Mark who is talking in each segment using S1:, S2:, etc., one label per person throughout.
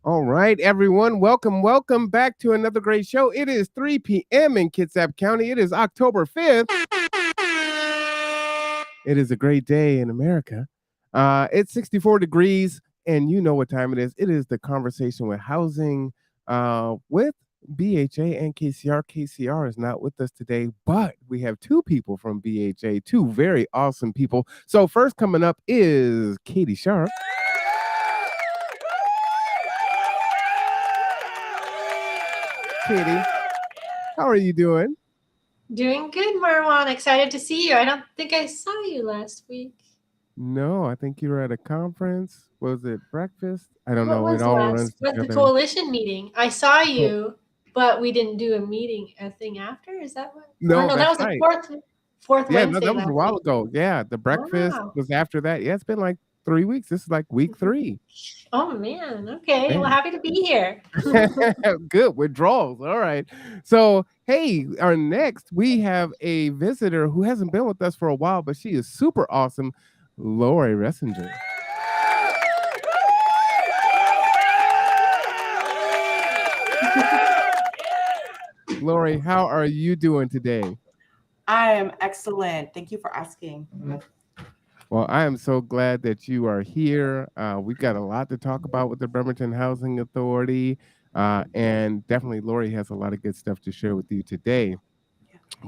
S1: All right, everyone. Welcome back to another great show. It is 3 p.m. in Kitsap County. It is October 5th. It is a great day in America. It's 64 degrees, and you know what time it is. It is the conversation with housing with BHA and KCR. KCR is not with us today, but we have two people from BHA, two very awesome people. So first coming up is Katie Sharp. Katie, how are you doing?
S2: Doing good, Marwan. Excited to see you. I don't think I saw you last week.
S1: No, I think you were at a conference. Was it breakfast? I don't know.
S2: What
S1: It
S2: was
S1: all
S2: last?
S1: runs
S2: What the
S1: together.
S2: coalition meeting? I saw
S1: Co-
S2: you, but we didn't do a thing after. Is that what?
S1: No,
S2: Oh no, that
S1: that's
S2: was the
S1: right.
S2: fourth
S1: Yeah, no,
S2: Wednesday
S1: that was a
S2: last
S1: while
S2: week.
S1: ago. Yeah, the breakfast
S2: Wow.
S1: was after that. Yeah, it's been like 3 weeks. This is like week 3.
S2: Oh man. Okay. Well,
S1: Man.
S2: happy to be here.
S1: Good withdrawals. All right. So, hey, our next, we have a visitor who hasn't been with us for a while, but she is super awesome, Lori Ressinger. Lori, how are you doing today?
S3: I am excellent. Thank you for asking.
S1: Well, I am so glad that you are here. We've got a lot to talk about with the Bremerton Housing Authority, and definitely Lori has a lot of good stuff to share with you today.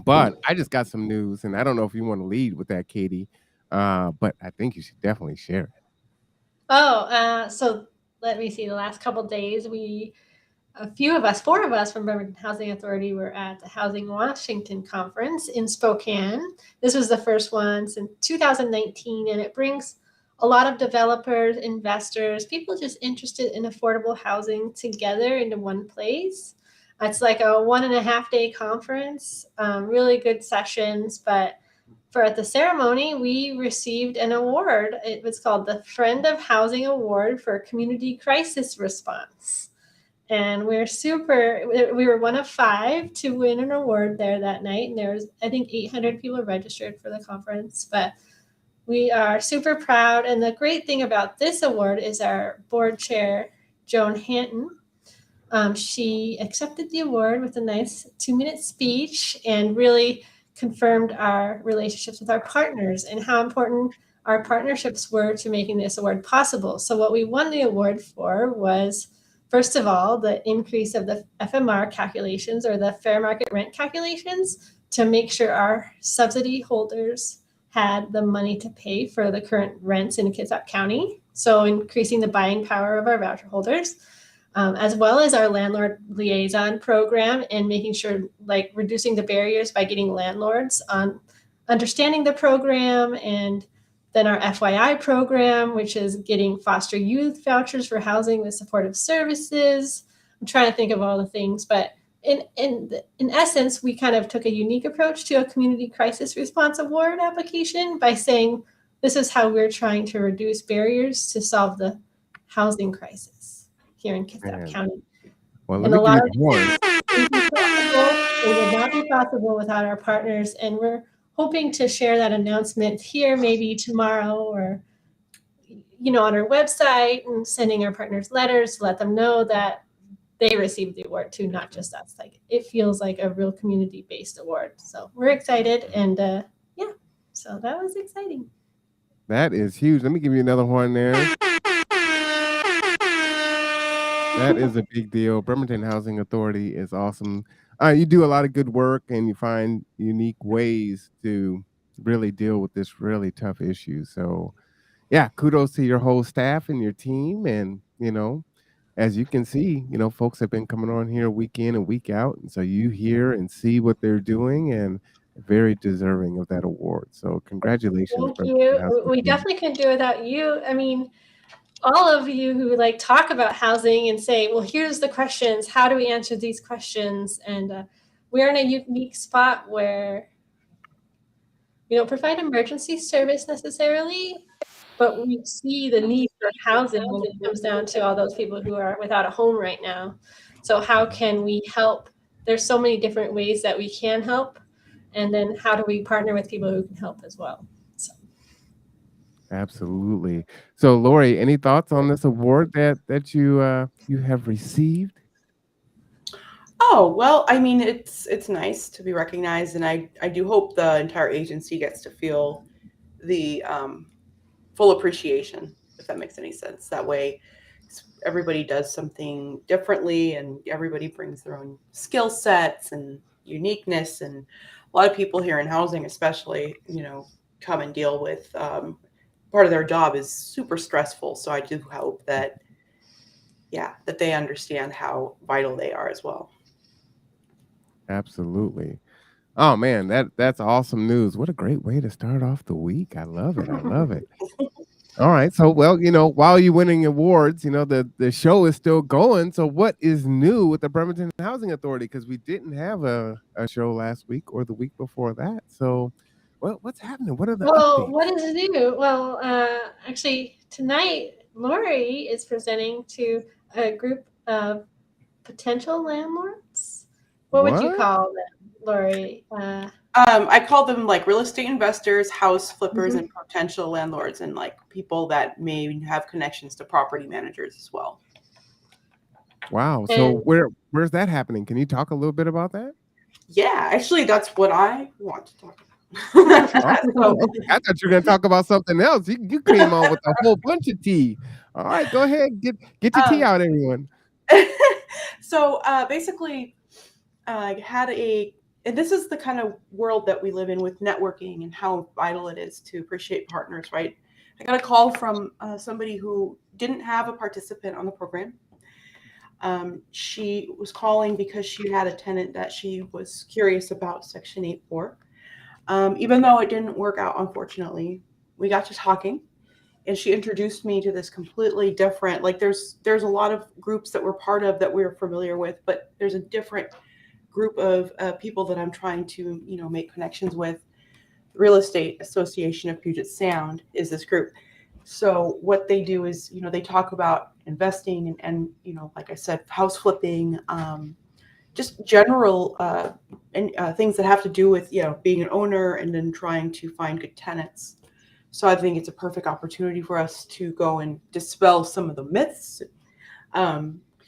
S1: But I just got some news, and I don't know if you want to lead with that, Katie, but I think you should definitely share it.
S2: So let me see. The last couple days, four of us from Bremerton Housing Authority were at the Housing Washington Conference in Spokane. This was the first one since 2019, and it brings a lot of developers, investors, people just interested in affordable housing together into one place. It's like a 1.5 day conference, really good sessions. But at the ceremony, we received an award. It was called the Friend of Housing Award for Community Crisis Response. And we were one of 5 to win an award there that night. And there was, I think, 800 people registered for the conference. But we are super proud. And the great thing about this award is our board chair, Joan Hanton. She accepted the award with a nice 2-minute speech and really confirmed our relationships with our partners and how important our partnerships were to making this award possible. So what we won the award for was, first of all, the increase of the FMR calculations, or the fair market rent calculations, to make sure our subsidy holders had the money to pay for the current rents in Kitsap County. So increasing the buying power of our voucher holders. As well as our landlord liaison program, and making sure, like, reducing the barriers by getting landlords on understanding the program. And then our FYI program, which is getting foster youth vouchers for housing with supportive services. I'm trying to think of all the things, but in essence, we kind of took a unique approach to a community crisis response award application by saying, this is how we're trying to reduce barriers to solve the housing crisis here in Kitsap County.
S1: Well, let
S2: And
S1: me
S2: a
S1: give
S2: lot
S1: you
S2: of
S1: the horn.
S2: it would not be possible without our partners. And we're hoping to share that announcement here maybe tomorrow, or on our website, and sending our partners letters to let them know that they received the award too, not just us. Like, it feels like a real community-based award. So we're excited, and so that was exciting.
S1: That is huge. Let me give you another horn there. That is a big deal. Bremerton Housing Authority is awesome. You do a lot of good work, and you find unique ways to really deal with this really tough issue. So, yeah, kudos to your whole staff and your team. And, as you can see, folks have been coming on here week in and week out, and so you hear and see what they're doing, and very deserving of that award. So congratulations,
S2: Thank
S1: Bremerton
S2: you.
S1: Housing
S2: We
S1: Authority.
S2: definitely couldn't do it without you. I mean, all of you who like talk about housing and say, well, here's the questions. How do we answer these questions? And we're in a unique spot where we don't provide emergency service necessarily, but we see the need for housing when it comes down to all those people who are without a home right now. So how can we help? There's so many different ways that we can help. And then how do we partner with people who can help as well? So.
S1: Absolutely. So, Lori, any thoughts on this award that you have received?
S3: Oh, well, I mean, it's nice to be recognized, and I do hope the entire agency gets to feel the full appreciation, if that makes any sense. That way, everybody does something differently, and everybody brings their own skill sets and uniqueness. And a lot of people here in housing, especially, come and deal with part of their job is super stressful. So I do hope that, that they understand how vital they are as well.
S1: Absolutely. Oh man, that's awesome news. What a great way to start off the week. I love it. I love it. All right. So, well, while you're winning awards, the show is still going. So, what is new with the Bremerton Housing Authority? Because we didn't have a show last week or the week before that. So, what's happening? What are the
S2: Well, what
S1: updates?
S2: is new? Well, actually, tonight, Lori is presenting to a group of potential landlords. What would you
S1: What?
S2: call them, Lori?
S3: I call them like real estate investors, house flippers,
S2: Mhm.
S3: and potential landlords, and like people that may have connections to property managers as well.
S1: Wow. So,
S2: And
S1: where's that happening? Can you talk a little bit about that?
S3: Yeah, actually, that's what I want to talk
S1: Oh,
S3: about. So,
S1: okay. I thought you were gonna talk about something else. You came on with a whole bunch of tea. All right, go ahead, get your tea
S3: um,
S1: out, everyone.
S3: basically, I had and this is the kind of world that we live in with networking and how vital it is to appreciate partners, right? I got a call from somebody who didn't have a participant on the program. She was calling because she had a tenant that she was curious about Section 8 for. Even though it didn't work out, unfortunately, we got to talking, and she introduced me to this completely different. Like, there's a lot of groups that we're part of that we're familiar with, but there's a different group of people that I'm trying to make connections with. Real Estate Association of Puget Sound is this group. So what they do is they talk about investing and like I said, house flipping, just general things that have to do with being an owner and then trying to find good tenants. So I think it's a perfect opportunity for us to go and dispel some of the myths,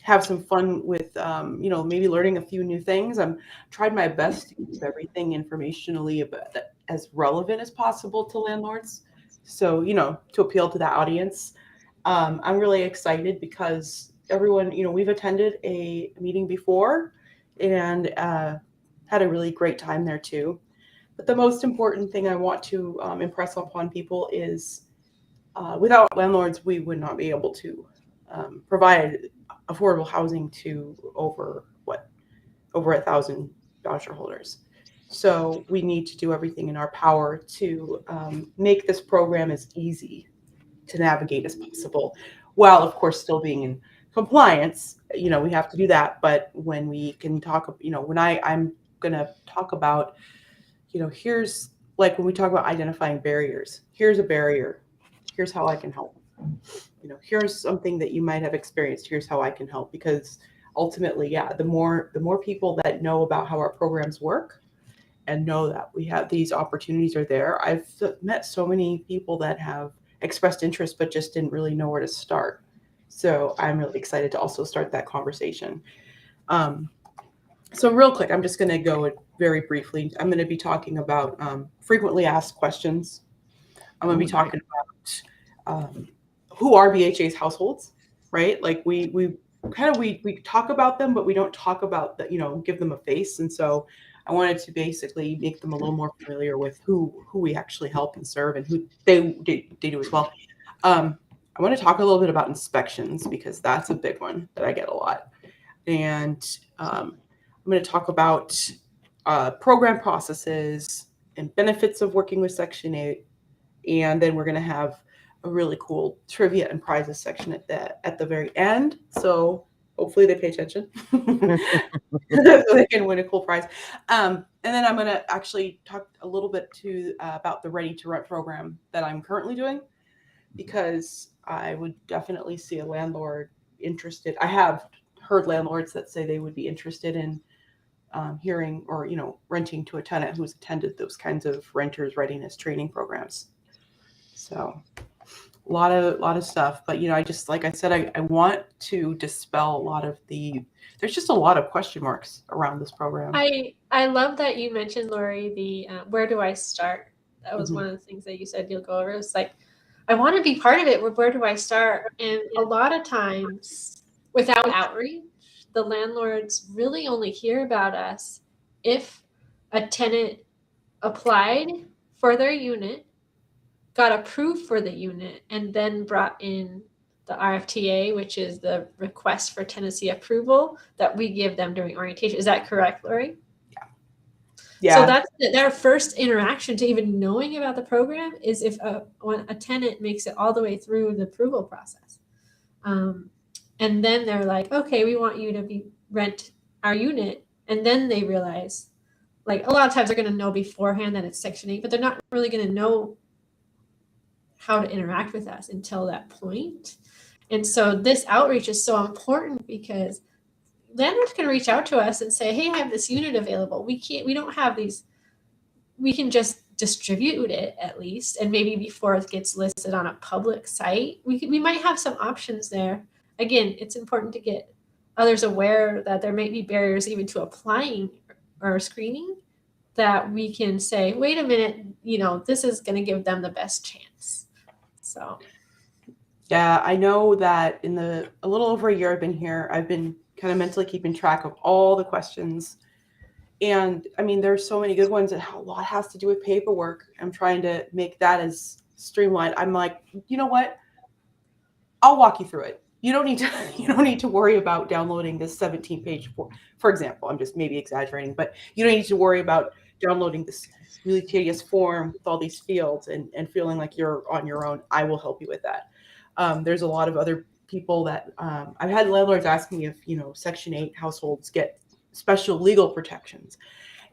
S3: have some fun with maybe learning a few new things. I'm tried my best to keep everything informationally as relevant as possible to landlords. So to appeal to that audience. I'm really excited because everyone, we've attended a meeting before and had a really great time there too. But the most important thing I want to impress upon people is without landlords, we would not be able to provide affordable housing to over 1,000 voucher holders. So we need to do everything in our power to make this program as easy to navigate as possible, while of course still being in compliance. We have to do that. But when we can talk, when I'm going to talk about, here's like when we talk about identifying barriers, here's a barrier, here's how I can help. Here's something that you might have experienced, here's how I can help. Because ultimately, the more people that know about how our programs work and know that we have these opportunities are there. I've met so many people that have expressed interest but just didn't really know where to start. So I'm really excited to also start that conversation. So real quick, I'm just going to go very briefly. I'm going to be talking about frequently asked questions. I'm going to
S1: Oh,
S3: be
S1: yeah.
S3: talking about who are BHA's households, right? Like we kind of we talk about them, but we don't talk about that, give them a face. And so I wanted to basically make them a little more familiar with who we actually help and serve and who they do as well. I want to talk a little bit about inspections because that's a big one that I get a lot. And I'm going to talk about program processes and benefits of working with Section 8. And then we're going to have a really cool trivia and prizes section at the very end. So hopefully they pay attention so they can win a cool prize. And then I'm going to actually talk a little bit about the Ready to Rent program that I'm currently doing, because I would definitely see a landlord interested. I have heard landlords that say they would be interested in hearing or, renting to a tenant who's attended those kinds of renters readiness training programs. So a lot of stuff, but I just, like I said, I want to dispel a lot of there's just a lot of question marks around this program.
S2: I love that you mentioned, Lori, the where do I start? That was one of the things that you said you'll go over. It's like, I want to be part of it. Where do I start? And a lot of times, without outreach, the landlords really only hear about us if a tenant applied for their unit, got approved for the unit, and then brought in the RFTA, which is the request for tenancy approval that we give them during orientation. Is that correct, Lori?
S3: Yeah.
S2: So that's their first interaction to even knowing about the program is if when a tenant makes it all the way through the approval process. And then they're like, okay, we want you to rent our unit. And then they realize, like, a lot of times they're going to know beforehand that it's Section 8, but they're not really going to know how to interact with us until that point. And so this outreach is so important because landlords can reach out to us and say, hey, I have this unit available. We don't have these. We can just distribute it at least. And maybe before it gets listed on a public site, we might have some options there. Again, it's important to get others aware that there may be barriers even to applying or screening, that we can say, wait a minute, this is going to give them the best chance. So.
S3: Yeah, I know that in a little over a year I've been here, I've been kind of mentally keeping track of all the questions. And I mean, there's so many good ones, and a lot has to do with paperwork. I'm trying to make that as streamlined. I'm like, you know what? I'll walk you through it. You don't need to worry about downloading this 17-page for example. I'm just maybe exaggerating, but you don't need to worry about downloading this really tedious form with all these fields and feeling like you're on your own. I will help you with that. There's a lot of other people that I've had landlords ask me if Section 8 households get special legal protections,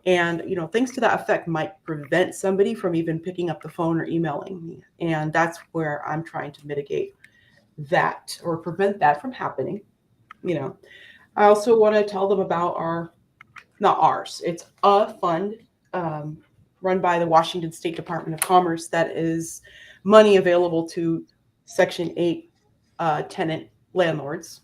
S3: and things to that effect might prevent somebody from even picking up the phone or emailing me, and that's where I'm trying to mitigate that or prevent that from happening. I also want to tell them about it's a fund run by the Washington State Department of Commerce that is money available to Section 8 tenant landlords.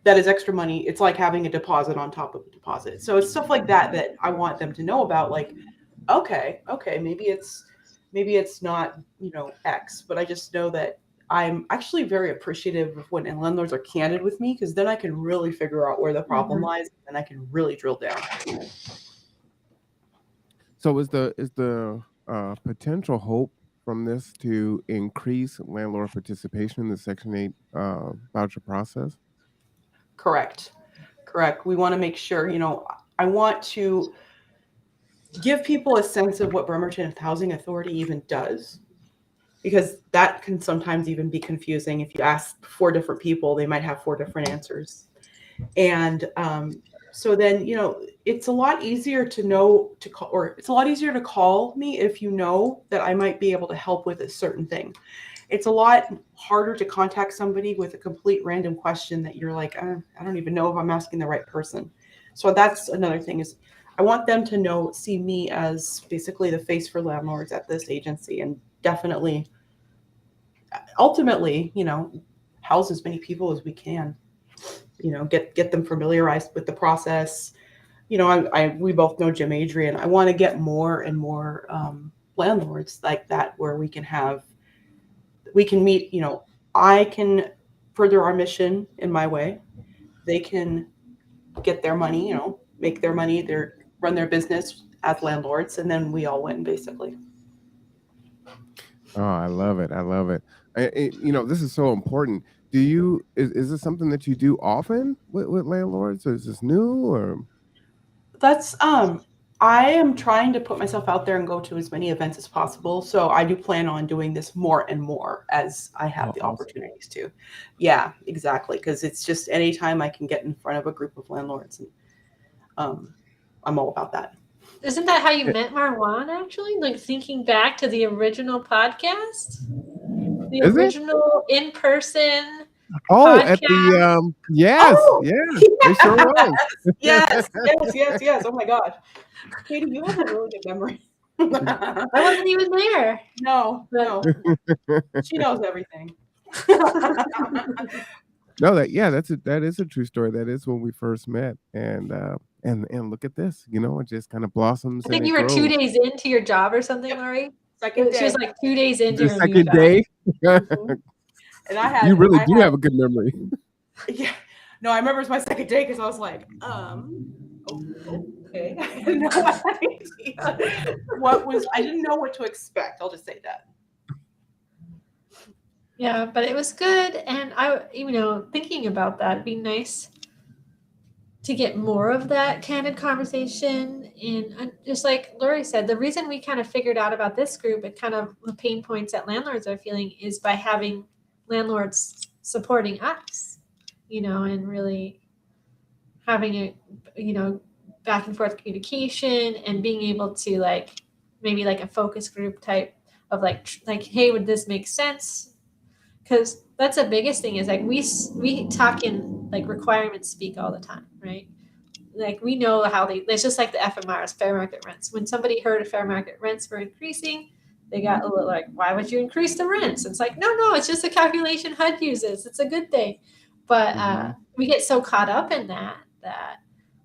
S3: That is extra money. It's like having a deposit on top of a deposit. So it's stuff like that I want them to know about. Like, okay, maybe it's not X, but I just know that I'm actually very appreciative of when landlords are candid with me, because then I can really figure out where the problem lies, and I can really drill down.
S1: So is the potential hope from this to increase landlord participation in the Section 8 voucher process?
S3: Correct. We want to make sure, I want to give people a sense of what Bremerton Housing Authority even does, because that can sometimes even be confusing. If you ask 4 different people, they might have 4 different answers. And so then, it's a lot easier it's a lot easier to call me if you know that I might be able to help with a certain thing. It's a lot harder to contact somebody with a complete random question that you're like, I don't even know if I'm asking the right person. So that's another thing, is I want them to see me as basically the face for landlords at this agency, and definitely, ultimately, house as many people as we can, get them familiarized with the process. We both know Jim Adrian. I want to get more and more landlords like that, where we can meet, I can further our mission in my way. They can get their money, make their money, run their business as landlords, and then we all win, basically.
S1: Oh, I love it. This is so important. Is this something that you do often with landlords, or is this new? Or
S3: That's I am trying to put myself out there and go to as many events as possible. So I do plan on doing this more and more as I have
S1: oh,
S3: the
S1: awesome.
S3: opportunities to. Yeah, exactly. Because it's just anytime I can get in front of a group of landlords, and I'm all about that.
S2: Isn't that how you met Marwan, actually? Like thinking back to the original podcast? The
S1: Is it?
S2: original in-person
S1: Oh, at the
S2: podcast?
S1: yes,
S3: Oh,
S1: yeah, it sure was.
S3: yes, yes, yes, yes. Oh my gosh, Katie, you have a really good memory.
S2: I wasn't even there.
S3: No,
S2: But
S3: no, she knows everything.
S1: No, that is a true story. That is when we first met, and look at this. It just kind of blossoms
S2: I
S1: and
S2: think
S1: it
S2: you were 2
S1: grows.
S2: days into your job or something,
S3: Yep,
S2: Lori.
S3: second
S2: She was
S3: day.
S2: like 2 days into
S1: The
S2: her new
S1: second
S2: job.
S1: day,
S3: Mhm. And
S1: you really
S3: I
S1: do
S3: had,
S1: have a good memory.
S3: yeah. No, I remember it was my second day because I was like, okay. I had no idea I didn't know what to expect. I'll just say that.
S2: Yeah, but it was good. And thinking about that, it'd be nice to get more of that candid conversation. And just like Lori said, the reason we kind of figured out about this group and kind of the pain points that landlords are feeling is by having landlords supporting us, and really having a, back and forth communication and being able to maybe a focus group type of hey, would this make sense? Because that's the biggest thing is we talk in requirements speak all the time, right? We know how it's just like the FMRs, fair market rents. When somebody heard fair market rents were increasing, they got a little why would you increase the rents? It's no, it's just a calculation HUD uses. It's a good thing. But we get so caught up in that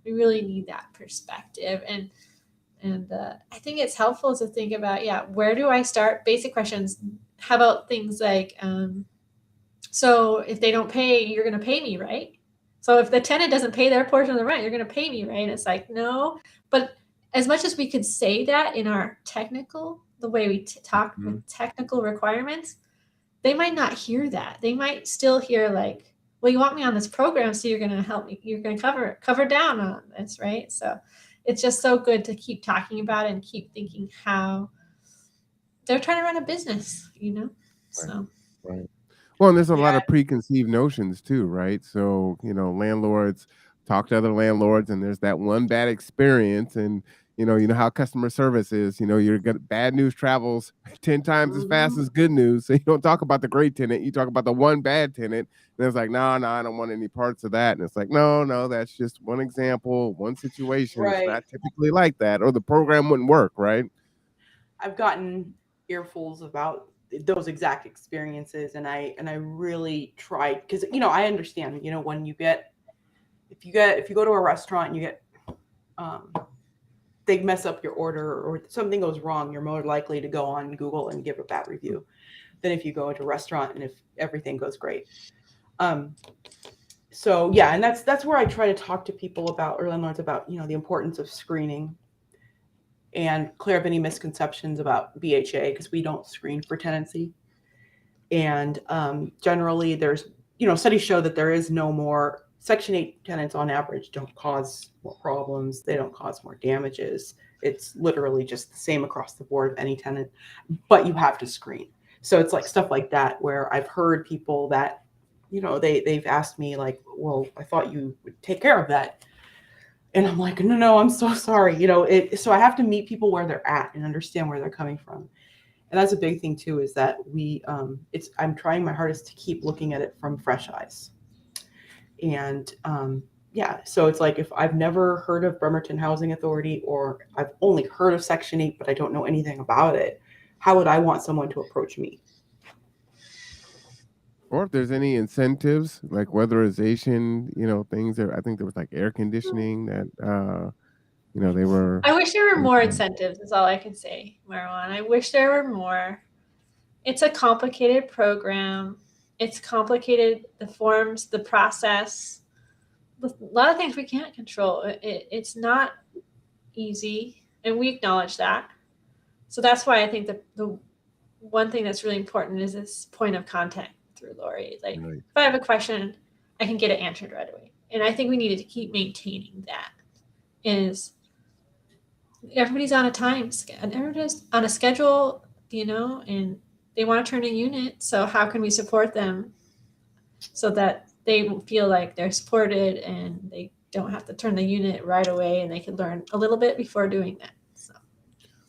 S2: we really need that perspective. And I think it's helpful to think about, where do I start? Basic questions. How about things like, so if they don't pay, you're going to pay me, right? So if the tenant doesn't pay their portion of the rent, you're going to pay me, right? And it's no. But as much as we could say that in our technical, the way we talk with technical requirements, they might not hear that. They might still hear well, you want me on this program, so you're going to help me. You're going to cover down on this, right? So it's just so good to keep talking about it and keep thinking how they're trying to run a business, So.
S1: Right. Well, and there's a lot
S3: Yeah.
S1: of preconceived notions too, right? So, landlords talk to other landlords and there's that one bad experience, and you know how customer service is. You're good, bad news travels 10 times as fast as good news. So you don't talk about the great tenant, you talk about the one bad tenant. And it's no, I don't want any parts of that. And it's no, that's just one example, one situation. It's
S3: Right.
S1: not typically like that, or the program wouldn't work, right?
S3: I've gotten earfuls about those exact experiences, and I really tried because I understand when if you go to a restaurant and you get they mess up your order or something goes wrong, you're more likely to go on Google and give a bad review than if you go into a restaurant and if everything goes great. So yeah, and that's where I try to talk to people about, or landlords about, the importance of screening and clear up any misconceptions about BHA, because we don't screen for tenancy. And generally there's, studies show that there is no more Section 8 tenants on average don't cause more problems. They don't cause more damages. It's literally just the same across the board of any tenant, but you have to screen. So it's stuff like that where I've heard people that, they've asked me well, I thought you would take care of that. And I'm no, I'm so sorry. So I have to meet people where they're at and understand where they're coming from. And that's a big thing too, is that I'm trying my hardest to keep looking at it from fresh eyes. And yeah, so it's if I've never heard of Bremerton Housing Authority, or I've only heard of Section 8, but I don't know anything about it, how would I want someone to approach me?
S1: Or if there's any incentives like weatherization, things that I think there was air conditioning that they were.
S2: I wish there were more incentives, is all I can say, Marwan. I wish there were more. It's a complicated program. It's complicated, the forms, the process. A lot of things we can't control. It's not easy, and we acknowledge that. So that's why I think that one thing that's really important is this point of contact through Lori. Like,
S1: Right.
S2: if I have a question, I can get it answered right away. And I think we needed to keep maintaining that. Is everybody's on a time and everybody's on a schedule, and they want to turn a unit. So how can we support them so that they feel like they're supported and they don't have to turn the unit right away, and they can learn a little bit before doing that. So.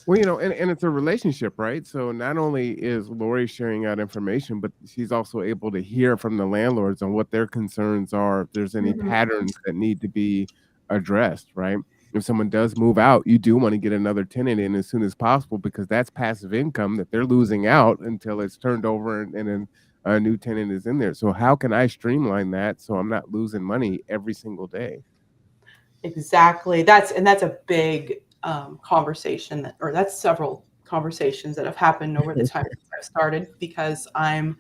S1: Well, and it's a relationship, right? So not only is Lori sharing out information, but she's also able to hear from the landlords on what their concerns are, if there's any patterns that need to be addressed, right? If someone does move out, you do want to get another tenant in as soon as possible, because that's passive income that they're losing out until it's turned over and then a new tenant is in there. So how can I streamline that so I'm not losing money every single day?
S3: Exactly. That's a big conversation that's several conversations that have happened over the time since I've started, because I'm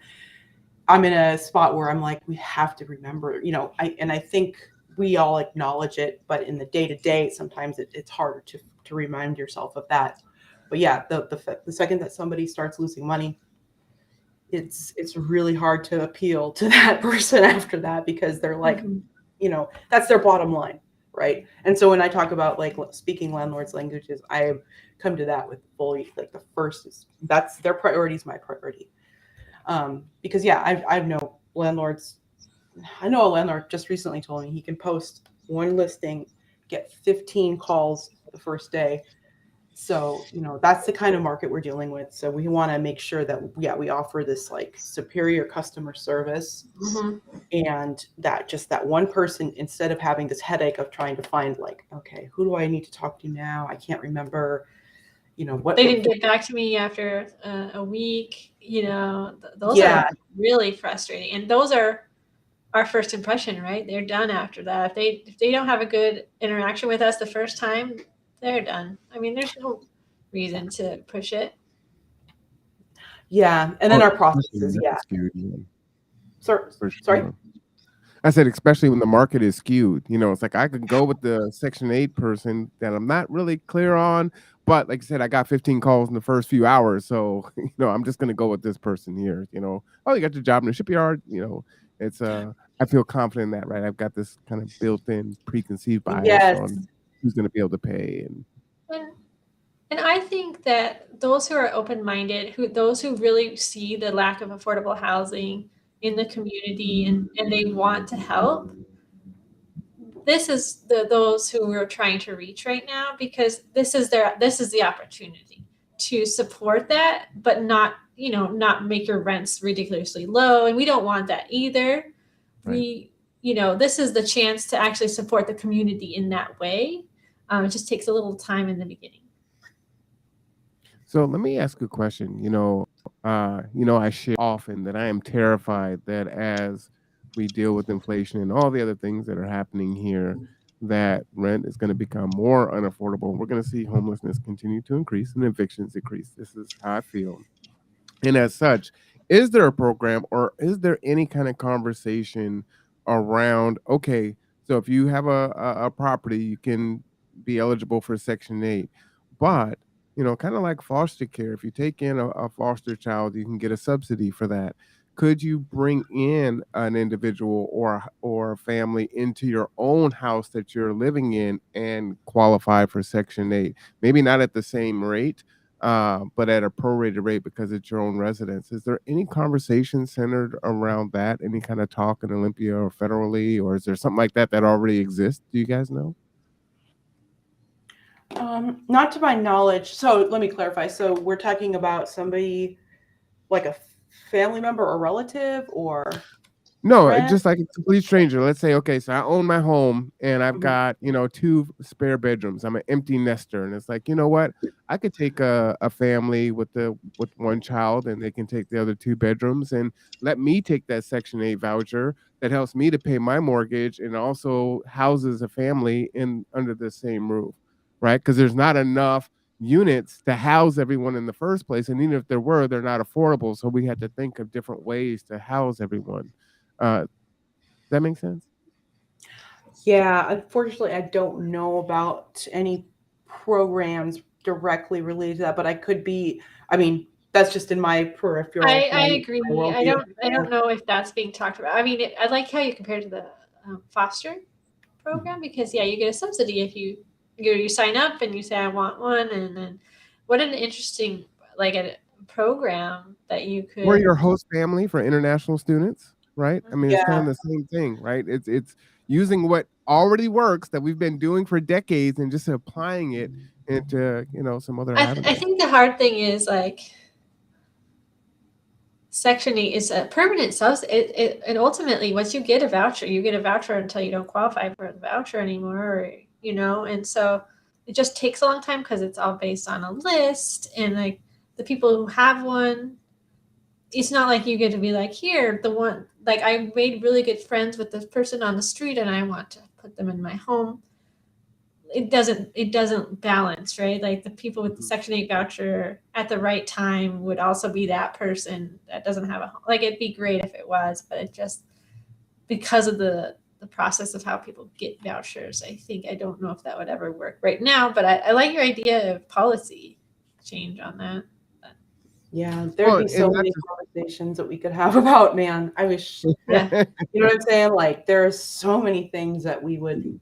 S3: in a spot where I'm like, we have to remember, I think we all acknowledge it, but in the day to day, sometimes it's harder to remind yourself of that. But yeah, the second that somebody starts losing money, it's really hard to appeal to that person after that, because they're like, that's their bottom line. Right. And so when I talk about like speaking landlords' languages, I come to that with fully, like, the first is that's their priority is my priority. Because yeah, I know landlords. I know a landlord just recently told me he can post one listing, get 15 calls the first day. So, that's the kind of market we're dealing with. So we want to make sure that, we offer this like superior customer service, and that one person, instead of having this headache of trying to find, like, okay, who do I need to talk to now? I can't remember, what
S2: they didn't get back to me after a week. Those are really frustrating, and those are our first impression, right? They're done after that. If they don't have a good interaction with us the first time, they're done. I mean, there's no reason to push it.
S3: Yeah, and then our processes. Yeah. Sorry.
S1: Sure. I said, especially when the market is skewed, it's like I could go with the Section 8 person that I'm not really clear on, but like I said, I got 15 calls in the first few hours, so I'm just gonna go with this person here. Oh, you got your job in the shipyard. It's I feel confident in that, right? I've got this kind of built-in preconceived bias on who's gonna be able to pay,
S2: and I think that those who are open-minded, those who really see the lack of affordable housing in the community and they want to help, this is those who we're trying to reach right now, because this is the opportunity to support that, but not make your rents ridiculously low, and we don't want that either. Right. This is the chance to actually support the community in that way. It just takes a little time in the beginning.
S1: So let me ask a question. I share often that I am terrified that as we deal with inflation and all the other things that are happening here, that rent is going to become more unaffordable. We're going to see homelessness continue to increase and evictions increase. This is how I feel. And as such, is there a program or is there any kind of conversation around, okay, so if you have a property, you can be eligible for Section 8, but kind of like foster care, if you take in a foster child, you can get a subsidy for that. Could you bring in an individual or a family into your own house that you're living in and qualify for Section 8? Maybe not at the same rate, but at a prorated rate because it's your own residence. Is there any conversation centered around that? Any kind of talk in Olympia or federally, or is there something like that that already exists? Do you guys know?
S3: Not to my knowledge. So let me clarify. So we're talking about somebody like a family member or relative, or
S1: no,
S3: friend?
S1: Just like a complete stranger. Let's say, okay, so I own my home and I've got, 2 spare bedrooms. I'm an empty nester. And it's like, you know what? I could take a family with one child and they can take the other 2 bedrooms and let me take that Section 8 voucher that helps me to pay my mortgage and also houses a family under the same roof, right? Because there's not enough units to house everyone in the first place. And even if there were, they're not affordable. So we had to think of different ways to house everyone. Does that make sense?
S3: Yeah, unfortunately, I don't know about any programs directly related to that, but I That's just in my peripheral.
S2: I agree. I
S3: worldview.
S2: don't know if that's being talked about. I mean, I like how you compare to the foster program because you get a subsidy if you sign up and you say I want one, and then what an interesting like a program that you
S1: We're
S2: could.
S1: your host family for international students, right? I mean, it's kind
S3: Yeah.
S1: of the same thing, right? It's using what already works that we've been doing for decades and just applying it into some other
S2: I
S1: avenues.
S2: think the hard thing is like Section 8 is a permanent subsidy. And ultimately, once you get a voucher, you get a voucher until you don't qualify for the voucher anymore, and so it just takes a long time because it's all based on a list. And like the people who have one, it's not like you get to be like, here, the one, like I made really good friends with this person on the street and I want to put them in my home. It doesn't balance, right? Like the people with the Section 8 voucher at the right time would also be that person that doesn't have a home. Like it'd be great if it was, but it just because of the process of how people get vouchers, I don't know if that would ever work right now. But I like your idea of policy change on that.
S3: Yeah, there'd
S1: Well,
S3: be so
S1: and
S3: many
S1: that's
S3: conversations that we could have about, man. I wish,
S2: Yeah.
S3: you know what I'm saying? Like there are so many things that we would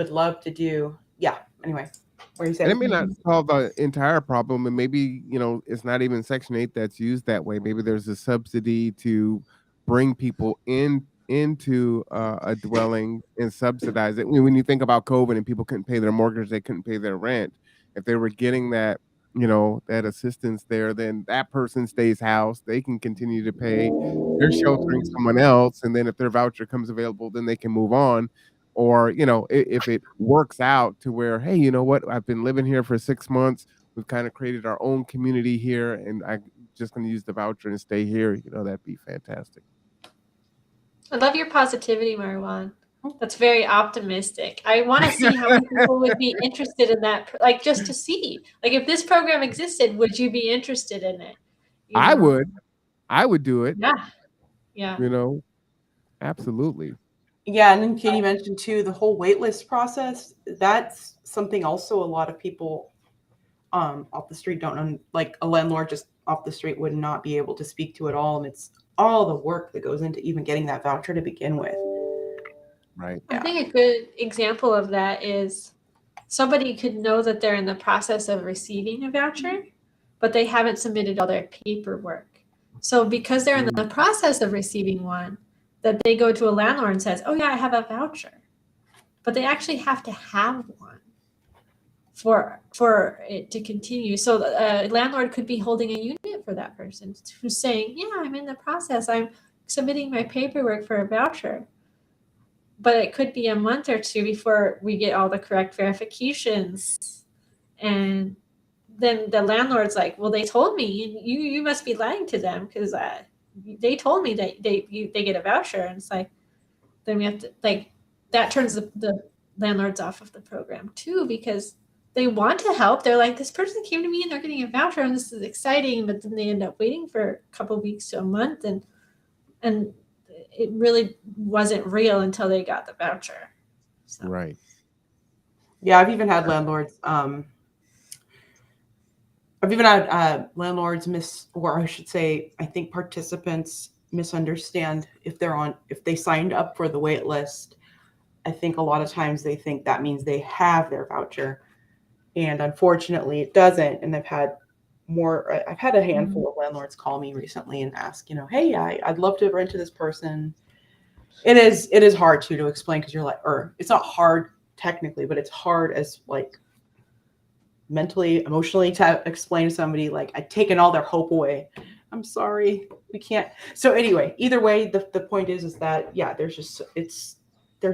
S3: love to do. Yeah. Anyway, what are you
S1: and it
S3: saying?
S1: may not solve the entire problem, and maybe it's not even Section 8 that's used that way. Maybe there's a subsidy to bring people into a dwelling and subsidize it. When you think about COVID and people couldn't pay their mortgage, they couldn't pay their rent. If they were getting that, that assistance there, then that person stays housed. They can continue to pay. They're sheltering someone else, and then if their voucher comes available, then they can move on. Or if it works out to where, hey, you know what, I've been living here for 6 months, we've kind of created our own community here, and I'm just going to use the voucher and stay here, that'd be fantastic.
S2: I love your positivity, Marwan. That's very optimistic. I want to see how many people would be interested in that, like just to see, like if this program existed, would you be interested in it?
S1: I would do it.
S2: Yeah.
S1: Absolutely.
S3: Yeah, and then Katie mentioned too the whole waitlist process. That's something also a lot of people off the street don't know. Like a landlord just off the street would not be able to speak to it all, and it's all the work that goes into even getting that voucher to begin with.
S1: Right.
S2: I think a good example of that is somebody could know that they're in the process of receiving a voucher, but they haven't submitted all their paperwork. So because they're in the process of receiving one, that they go to a landlord and says, oh yeah, I have a voucher. But they actually have to have one for it to continue. So a landlord could be holding a unit for that person who's saying, yeah, I'm in the process. I'm submitting my paperwork for a voucher. But it could be a month or two before we get all the correct verifications. And then the landlord's like, well, they told me, and you must be lying to them because they told me that they get a voucher. And it's like, then we have to, like, that turns the landlords off of the program too, because they want to help. They're like, this person came to me and they're getting a voucher and this is exciting. But then they end up waiting for a couple of weeks to a month. And it really wasn't real until they got the voucher. So.
S1: Right.
S3: Yeah, I've even had landlords. I've even had landlords or I should say, I think participants misunderstand if they signed up for the wait list. I think a lot of times they think that means they have their voucher, and unfortunately it doesn't. And I've had a handful of landlords call me recently and ask, hey, I'd love to rent to this person. It is hard to explain because you're like, or it's not hard technically, but it's hard as like mentally, emotionally to explain to somebody like I'd taken all their hope away. I'm sorry, we can't. So anyway, either way, the point is that yeah, there's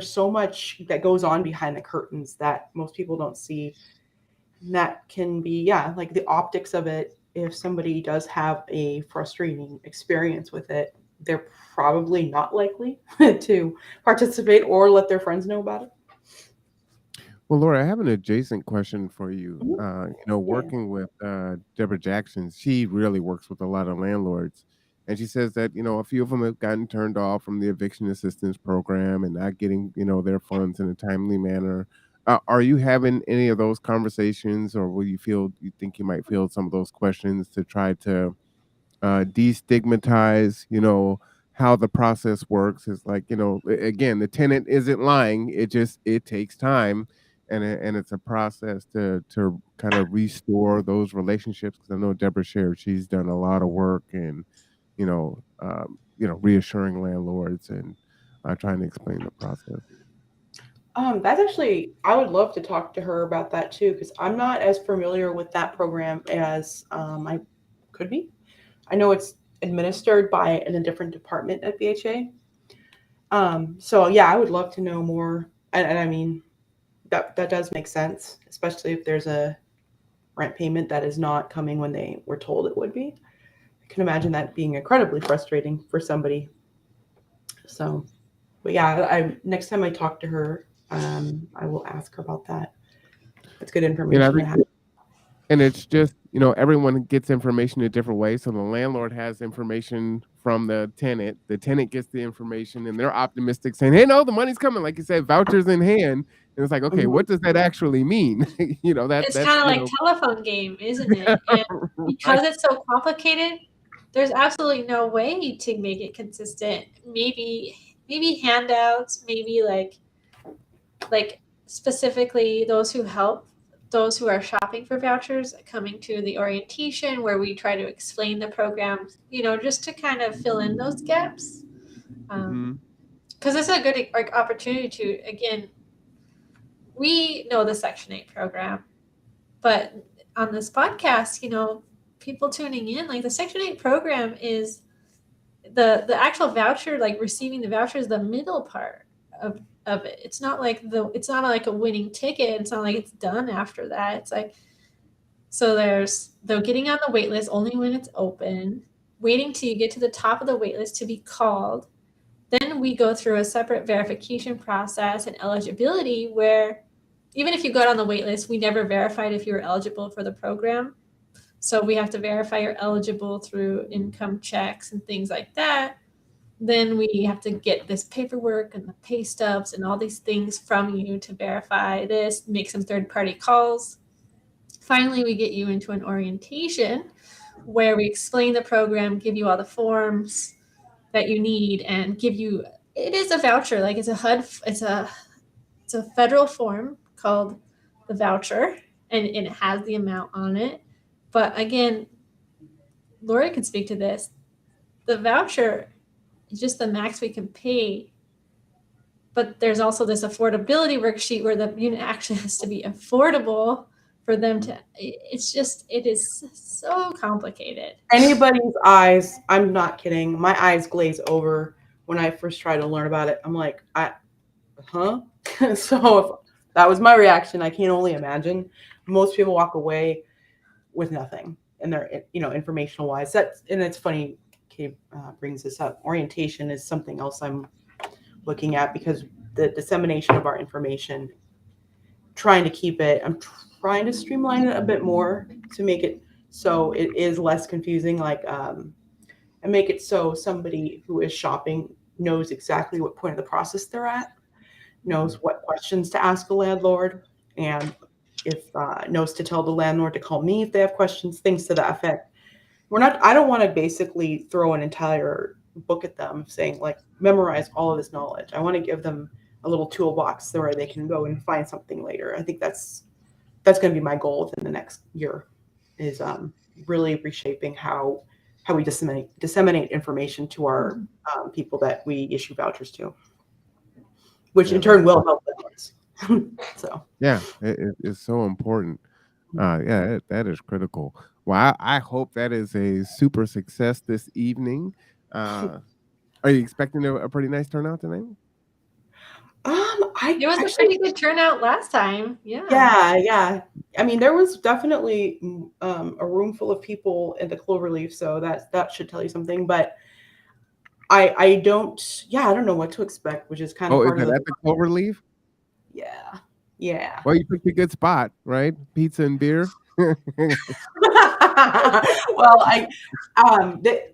S3: so much that goes on behind the curtains that most people don't see. And that can be like the optics of it. If somebody does have a frustrating experience with it, they're probably not likely to participate or let their friends know about it.
S1: Well, Laura, I have an adjacent question for you.
S3: Mm-hmm.
S1: Working with Deborah Jackson, she really works with a lot of landlords. And she says that, a few of them have gotten turned off from the eviction assistance program and not getting, their funds in a timely manner. Are you having any of those conversations, or will you think you might field some of those questions to try to destigmatize, how the process works? Is like, again, the tenant isn't lying. It takes time, and it's a process to kind of restore those relationships. Because I know Deborah shared she's done a lot of work, and reassuring landlords and trying to explain the process.
S3: That's actually, I would love to talk to her about that too, because I'm not as familiar with that program as I could be. I know it's administered by in a different department at BHA. So yeah, I would love to know more. And I mean, that does make sense, especially if there's a rent payment that is not coming when they were told it would be. I can imagine that being incredibly frustrating for somebody. So, but yeah, next time I talk to her, I will ask her about that. That's good
S1: I
S3: information to
S1: think,
S3: have.
S1: and it's just, everyone gets information a different way. So the landlord has information from the tenant gets the information, and they're optimistic, saying, "Hey, no, the money's coming." Like you said, vouchers in hand. And it's like, okay,
S3: Mhm.
S1: what does that actually mean?
S2: It's kind of like telephone game, isn't it? And because it's so complicated, there's absolutely no way to make it consistent. Maybe handouts, maybe like specifically those who help those who are shopping for vouchers coming to the orientation where we try to explain the program, just to kind of fill in those gaps. Because it's a good opportunity to, again, we know the Section 8 program, but on this podcast, people tuning in, like the Section 8 program is the actual voucher, like receiving the voucher is the middle part of it. It's not like a winning ticket. It's not like it's done after that. It's like, so they're getting on the wait list only when it's open, waiting till you get to the top of the wait list to be called. Then we go through a separate verification process and eligibility where even if you got on the wait list, we never verified if you were eligible for the program. So we have to verify you're eligible through income checks and things like that. Then we have to get this paperwork and the pay stubs and all these things from you to verify this, make some third-party calls. Finally, we get you into an orientation where we explain the program, give you all the forms that you need, and give you, it is a voucher, like it's a HUD, it's a federal form called the voucher, and it has the amount on it. But again, Lori can speak to this. The voucher is just the max we can pay. But there's also this affordability worksheet where the unit actually has to be affordable for them to, it is so complicated.
S3: Anybody's eyes, I'm not kidding. My eyes glaze over when I first try to learn about it. I'm like, huh? So if that was my reaction, I can only imagine. Most people walk away with nothing, and they're, informational wise. And it's funny. Kate brings this up. Orientation is something else I'm looking at, because the dissemination of our information, I'm trying to streamline it a bit more to make it so it is less confusing, and make it so somebody who is shopping knows exactly what point of the process they're at, knows what questions to ask the landlord, and if knows to tell the landlord to call me if they have questions, things to that effect. I don't want to basically throw an entire book at them saying, like, memorize all of this knowledge. I want to give them a little toolbox where they can go and find something later. I think that's going to be my goal within the next year, is really reshaping how we disseminate information to our people that we issue vouchers to, which in turn will help them. So
S1: Yeah, it's so important. Yeah, that is critical. Well, I hope that is a super success this evening. Are you expecting a pretty nice turnout tonight?
S2: It was a pretty good turnout last time.
S3: Yeah. I mean, there was definitely a room full of people in the Cloverleaf, so that should tell you something. But I don't know what to expect, which is kind of part
S1: is
S3: of
S1: it at the Cloverleaf?
S3: Yeah.
S1: Well, you picked a good spot, right? Pizza and beer.
S3: Well,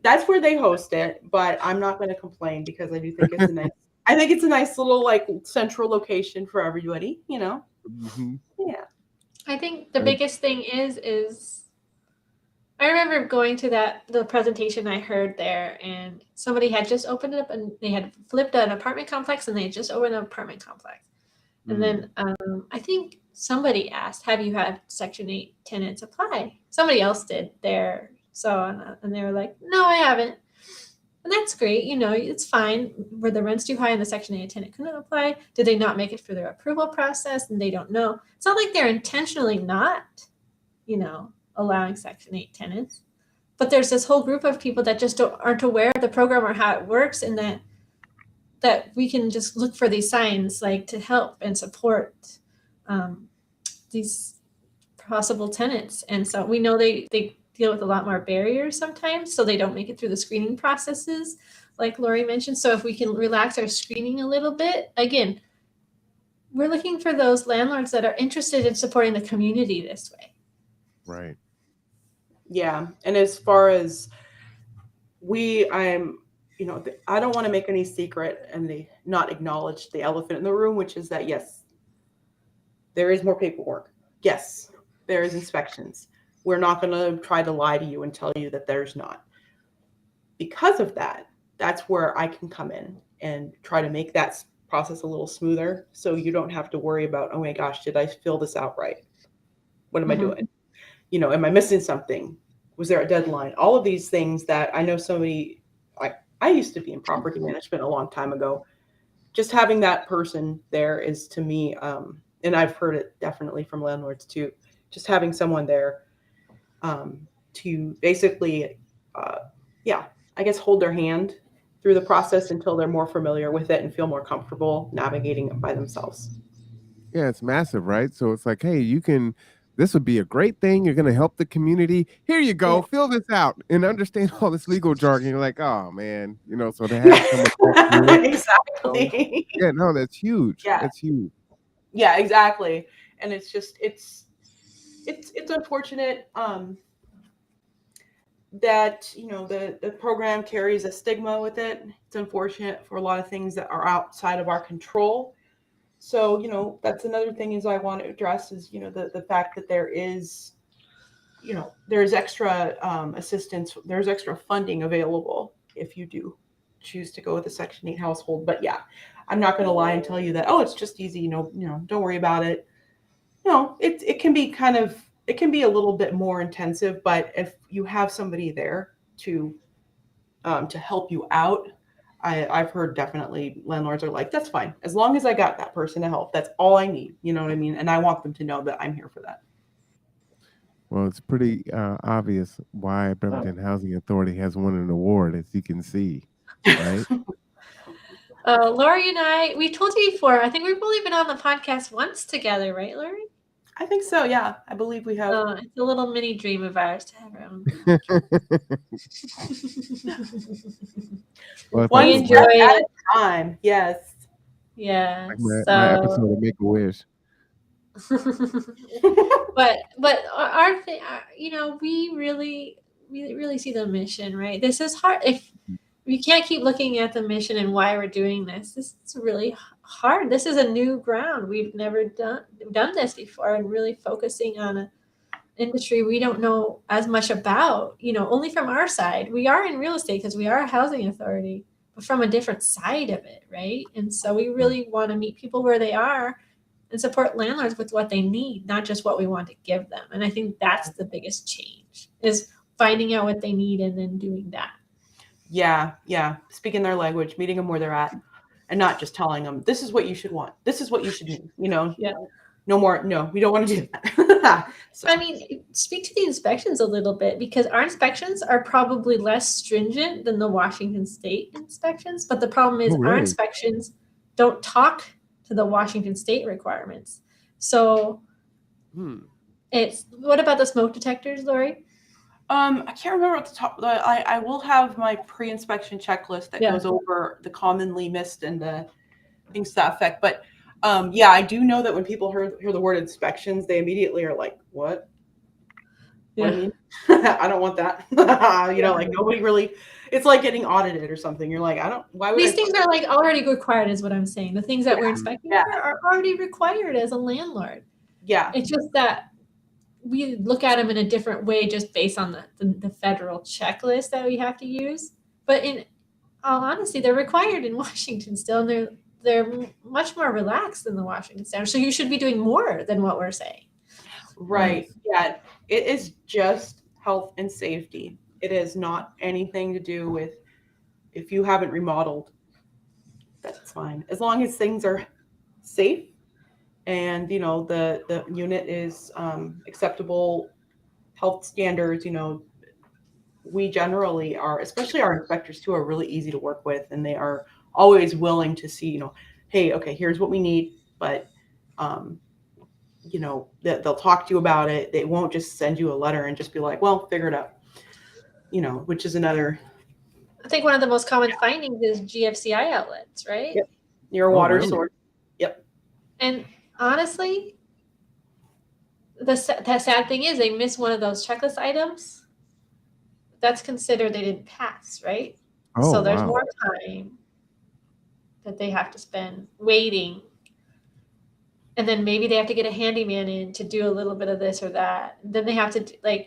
S3: that's where they host it, but I'm not going to complain, because I do think it's a nice little, like, central location for everybody,
S1: Mhm.
S3: Yeah.
S2: I think the biggest thing is I remember going to the presentation I heard there, and somebody had just opened it up, and they had flipped an apartment complex, and they had just opened an apartment complex. And then I think somebody asked, "Have you had Section 8 tenants apply?" Somebody else did there. So, and they were like, "No, I haven't." And that's great. It's fine. Were the rents too high and the Section 8 tenant couldn't apply? Did they not make it through their approval process and they don't know? It's not like they're intentionally not, allowing Section 8 tenants. But there's this whole group of people that just aren't aware of the program or how it works, and that we can just look for these signs like to help and support these possible tenants. And so we know they deal with a lot more barriers sometimes, so they don't make it through the screening processes like Lori mentioned. So if we can relax our screening a little bit, again, we're looking for those landlords that are interested in supporting the community this way.
S1: Right.
S3: Yeah. And as far as I don't want to make any secret and not acknowledge the elephant in the room, which is that, yes, there is more paperwork. Yes, there is inspections. We're not going to try to lie to you and tell you that there's not. Because of that, that's where I can come in and try to make that process a little smoother, so you don't have to worry about, oh my gosh, did I fill this out right? What am I doing? Am I missing something? Was there a deadline? All of these things that I know I used to be in property management a long time ago. Just having that person there is, to me, and I've heard it definitely from landlords too, just having someone there to basically, I guess, hold their hand through the process until they're more familiar with it and feel more comfortable navigating it by themselves.
S1: Yeah, it's massive, right? So it's like, hey, this would be a great thing. You're going to help the community. Here you go.
S3: Yeah.
S1: Fill this out and understand all this legal jargon. You're like, oh man, so to have someone talk through it.
S3: Exactly.
S1: Yeah, no, that's huge.
S3: Yeah.
S1: That's huge.
S3: Yeah, exactly. And it's just, it's unfortunate that, the program carries a stigma with it. It's unfortunate for a lot of things that are outside of our control. So, that's another thing is I want to address is, the fact that there's extra assistance, there's extra funding available if you do choose to go with a Section 8 household. But yeah, I'm not going to lie and tell you that, oh, it's just easy, don't worry about it. It can be it can be a little bit more intensive, but if you have somebody there to help you out, I've heard definitely landlords are like, that's fine. As long as I got that person to help, that's all I need. You know what I mean? And I want them to know that I'm here for that.
S1: Well, it's pretty obvious why Bremerton Housing Authority has won an award, as you can see, right?
S2: Lori and we told you before, I think we've only been on the podcast once together, right, Lori?
S3: I think so. Yeah, I believe we have.
S2: It's a little mini dream of ours to have our own.
S1: Well,
S3: One
S2: we
S3: step
S2: enjoy
S3: at
S2: it.
S3: a time. Yes.
S2: Yeah.
S1: like my episode of Make a Wish.
S2: but our thing, we really see the mission, right? This is hard. If we can't keep looking at the mission and why we're doing this is really hard. This is a new ground. We've never done this before, and really focusing on an industry we don't know as much about, only from our side. We are in real estate because we are a housing authority, but from a different side of it, right? And so we really want to meet people where they are and support landlords with what they need, not just what we want to give them. And I think that's the biggest change, is finding out what they need and then doing that.
S3: Yeah. Speaking their language, meeting them where they're at, and not just telling them, this is what you should want. This is what you should do.
S2: Yeah.
S3: No more. No, we don't want to do that. So.
S2: I mean, speak to the inspections a little bit, because our inspections are probably less stringent than the Washington State inspections. But the problem is our inspections don't talk to the Washington State requirements. So what about the smoke detectors, Lori?
S3: I can't remember at the top. I will have my pre-inspection checklist that goes over the commonly missed and the things to that effect. But I do know that when people hear the word inspections, they immediately are like, what? What I mean? I don't want that. Like nobody really, it's like getting audited or something. You're like, why would
S2: These things are like already required is what I'm saying. The things that we're inspecting
S3: Yeah.
S2: for are already required as a landlord.
S3: Yeah.
S2: It's just that we look at them in a different way just based on the federal checklist that we have to use. But in all honesty, they're required in Washington still, and they're much more relaxed than the Washington standard. So you should be doing more than what we're saying.
S3: Right. Yeah. It is just health and safety. It is not anything to do with if you haven't remodeled, that's fine. As long as things are safe and, the unit is acceptable health standards, we generally are, especially our inspectors too, are really easy to work with, and they are always willing to see, hey, okay, here's what we need, but they'll talk to you about it. They won't just send you a letter and just be like, well, figure it out, which is another.
S2: I think one of the most common findings is GFCI outlets, right?
S3: Yep. Your water
S1: really?
S3: source. Yep.
S2: And honestly, that sad thing is they miss one of those checklist items. That's considered they didn't pass, right?
S1: Oh,
S2: so there's
S1: wow.
S2: more time that they have to spend waiting. And then maybe they have to get a handyman in to do a little bit of this or that. Then they have to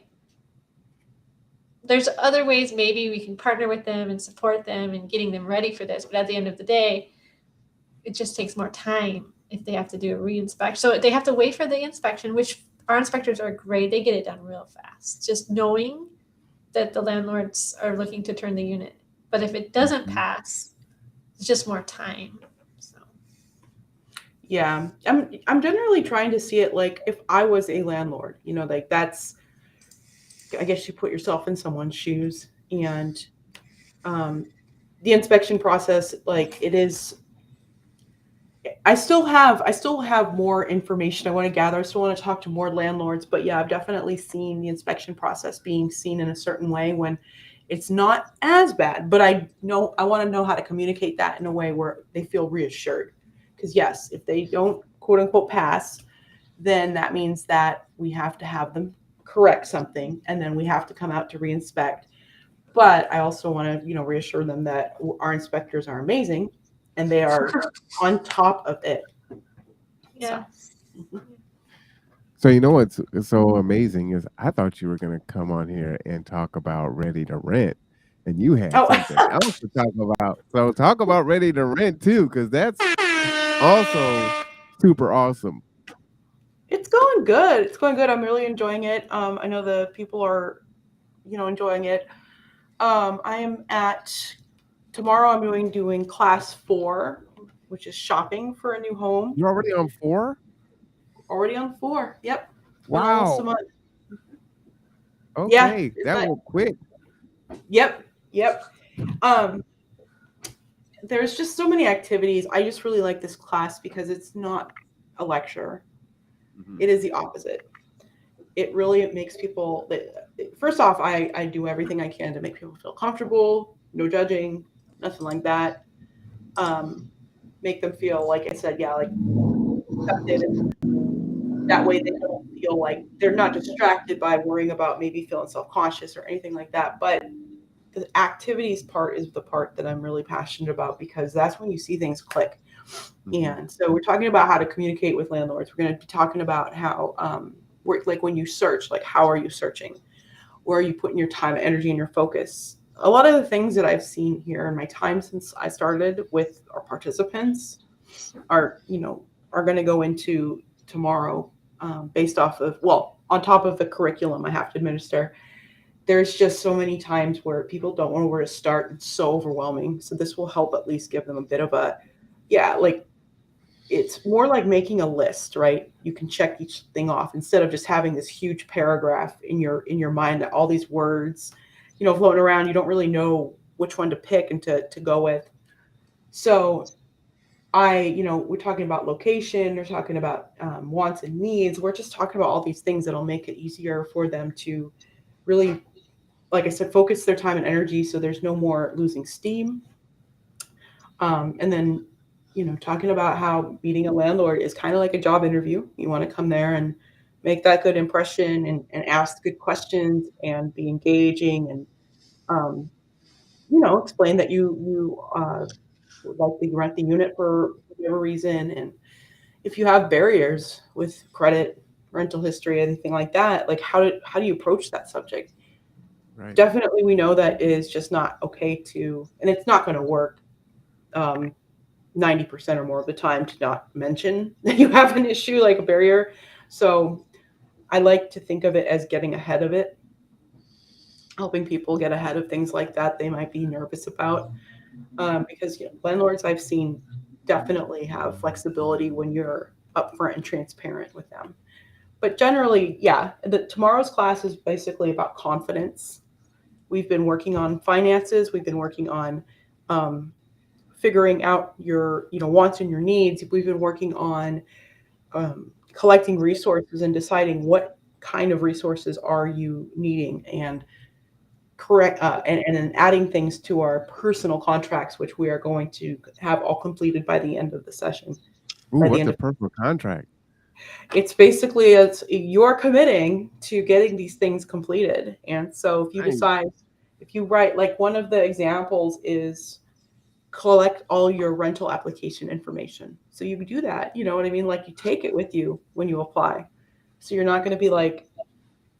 S2: there's other ways maybe we can partner with them and support them and getting them ready for this. But at the end of the day, it just takes more time if they have to do a re-inspection. So they have to wait for the inspection, which our inspectors are great. They get it done real fast. Just knowing that the landlords are looking to turn the unit. But if it doesn't pass, it's just more time. So.
S3: Yeah, I'm generally trying to see it like if I was a landlord, that's, I guess you put yourself in someone's shoes, and the inspection process, like it is. I still have more information I want to gather. I still want to talk to more landlords, but yeah, I've definitely seen the inspection process being seen in a certain way when it's not as bad, but I want to know how to communicate that in a way where they feel reassured. Because yes, if they don't quote unquote pass, then that means that we have to have them correct something, and then we have to come out to reinspect. But I also want to, reassure them that our inspectors are amazing and they are on top of it.
S2: Yeah.
S1: So what's so amazing is I thought you were going to come on here and talk about Ready to Rent, and you had something else to talk about. So talk about Ready to Rent too, because that's also super awesome.
S3: It's going good. It's going good. I'm really enjoying it. I know the people are, enjoying it. I am tomorrow I'm doing class 4, which is shopping for a new home.
S1: You're already on 4?
S3: Already on 4. Yep.
S1: Wow.
S3: Almost a month.
S1: Okay, yeah, that will quick.
S3: Yep. There's just so many activities. I just really like this class because it's not a lecture. Mm-hmm. It is the opposite. It makes people, first off, I do everything I can to make people feel comfortable, no judging, nothing like that. Make them feel, like I said, like accepted. That way they don't feel like they're not distracted by worrying about maybe feeling self-conscious or anything like that. But the activities part is the part that I'm really passionate about, because that's when you see things click. Mm-hmm. And so we're talking about how to communicate with landlords. We're going to be talking about how, like when you search, like how are you searching? Where are you putting your time, energy, and your focus? A lot of the things that I've seen here in my time since I started with our participants are going to go into tomorrow, based off of, on top of the curriculum I have to administer. There's just so many times where people don't know where to start. It's so overwhelming. So this will help at least give them a bit of it's more like making a list, right? You can check each thing off instead of just having this huge paragraph in your mind, all these words, floating around. You don't really know which one to pick and to go with. So we're talking about location, we're talking about wants and needs. We're just talking about all these things that'll make it easier for them to really, like I said, focus their time and energy so there's no more losing steam. And then, talking about how meeting a landlord is kind of like a job interview. You want to come there and make that good impression and ask good questions and be engaging and, um, explain that you would like to rent the unit for whatever reason. And if you have barriers with credit, rental history, anything like that, like how do you approach that subject?
S1: Right.
S3: Definitely, we know that it is just not okay and it's not going to work 90% or more of the time to not mention that you have an issue like a barrier. So I like to think of it as getting ahead of it, helping people get ahead of things like that they might be nervous about. Because landlords I've seen definitely have flexibility when you're upfront and transparent with them. But generally, yeah, tomorrow's class is basically about confidence. We've been working on finances. We've been working on um, figuring out your wants and your needs. We've been working on collecting resources and deciding what kind of resources are you needing and correct and then adding things to our personal contracts, which we are going to have all completed by the end of the session.
S1: Ooh,
S3: By the
S1: what's
S3: end
S1: a
S3: of
S1: personal contract?
S3: It's basically you're committing to getting these things completed. And so if you
S1: Nice.
S3: decide, if you write, like one of the examples is collect all your rental application information. So you do that, you know what I mean? Like you take it with you when you apply. So you're not going to be like,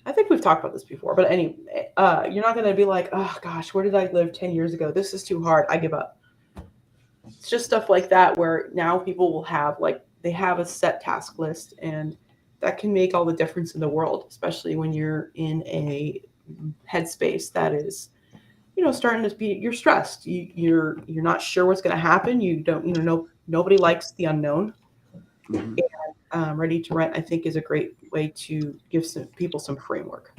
S3: I think we've talked about this before, but you're not going to be like, oh gosh, where did I live 10 years ago? This is too hard. I give up. It's just stuff like that where now people will have like they have a set task list, and that can make all the difference in the world, especially when you're in a headspace that is starting to be you're stressed. You're not sure what's going to happen. You don't no nobody likes the unknown.
S1: Mhm.
S3: Ready to rent, I think, is a great way to give some people some framework.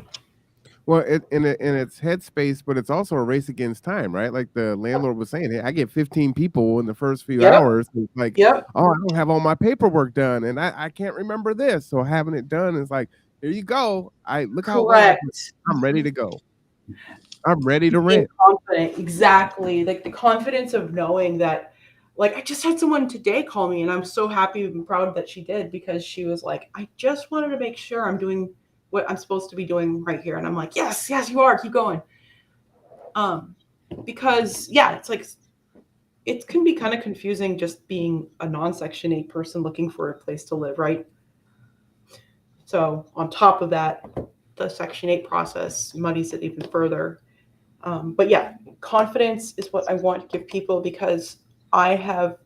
S1: Well, in its headspace, but it's also a race against time, right? Like the landlord was saying, "Hey, I get 15 people in the first few
S3: Yep.
S1: hours." It's like,
S3: Yep.
S1: "Oh, I don't have all my paperwork done, and I can't remember this." So having it done is like, "Here you go. I look how well I did.
S3: Correct.
S1: I'm ready to go. I'm ready to
S3: Being
S1: rent."
S3: confident, exactly. Like the confidence of knowing that, like I just had someone today call me, and I'm so happy and proud that she did, because she was like, I just wanted to make sure I'm doing what I'm supposed to be doing right here. And I'm like, yes, yes, you are. Keep going. Um, because yeah, it's like it can be kind of confusing just being a non-Section 8 person looking for a place to live, right? So on top of that, the Section 8 process muddies it even further. But yeah, confidence is what I want to give people, because I have,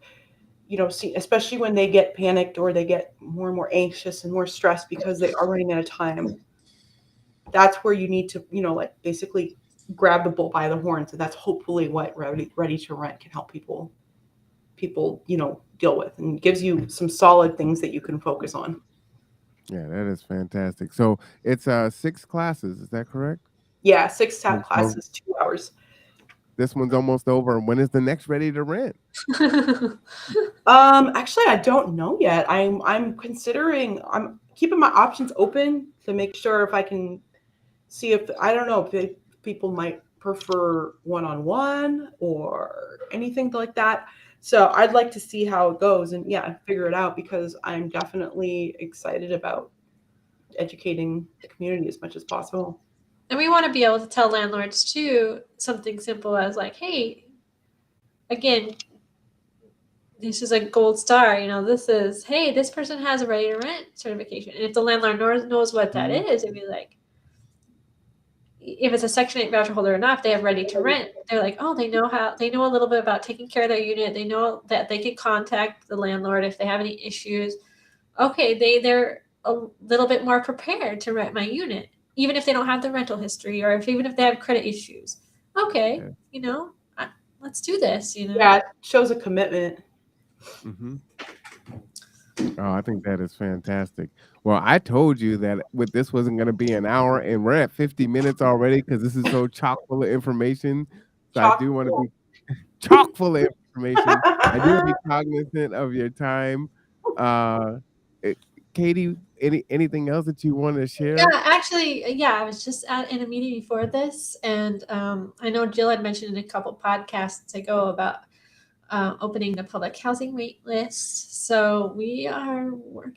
S3: seen, especially when they get panicked or they get more and more anxious and more stressed because they are running out of time. That's where you need to, like basically grab the bull by the horns. And that's hopefully what ready to rent can help people, deal with, and gives you some solid things that you can focus on.
S1: Yeah, that is fantastic. So it's 6 classes, is that correct?
S3: Yeah, 6 tap
S1: And so
S3: classes, 2 hours.
S1: this one's almost over. When is the next ready to rent?
S3: Actually, I don't know yet. I'm considering. I'm keeping my options open to make sure if I can see if I don't know if people might prefer one-on-one or anything like that. So I'd like to see how it goes and yeah, figure it out, because I'm definitely excited about educating the community as much as possible.
S2: And we want to be able to tell landlords too something simple as like, hey, again, this is a gold star. This is, hey, this person has a ready to rent certification. And if the landlord knows what that
S1: Mhm.
S2: is, it'd be like, if it's a Section 8 voucher holder or not, if they have ready to rent, they're like, oh, they know a little bit about taking care of their unit. They know that they can contact the landlord if they have any issues. Okay, they're a little bit more prepared to rent my unit, even if they don't have the rental history, or even if they have credit issues. Okay,
S1: Yeah.
S2: let's do this.
S3: Yeah, it shows a commitment.
S1: Mhm. Oh, I think that is fantastic. Well, I told you that this wasn't gonna be an hour, and we're at 50 minutes already because this is so chock full of information. So I
S3: Chalk.
S1: do wanna be chock full of information. I do wanna be cognizant of your time. Uh, eh, Katie, anything else that you wanna
S2: Yeah,
S1: share?
S2: actually, yeah, I was just in a meeting before this, and I know Jill had mentioned in a couple podcasts ago about opening the public housing wait list. So we are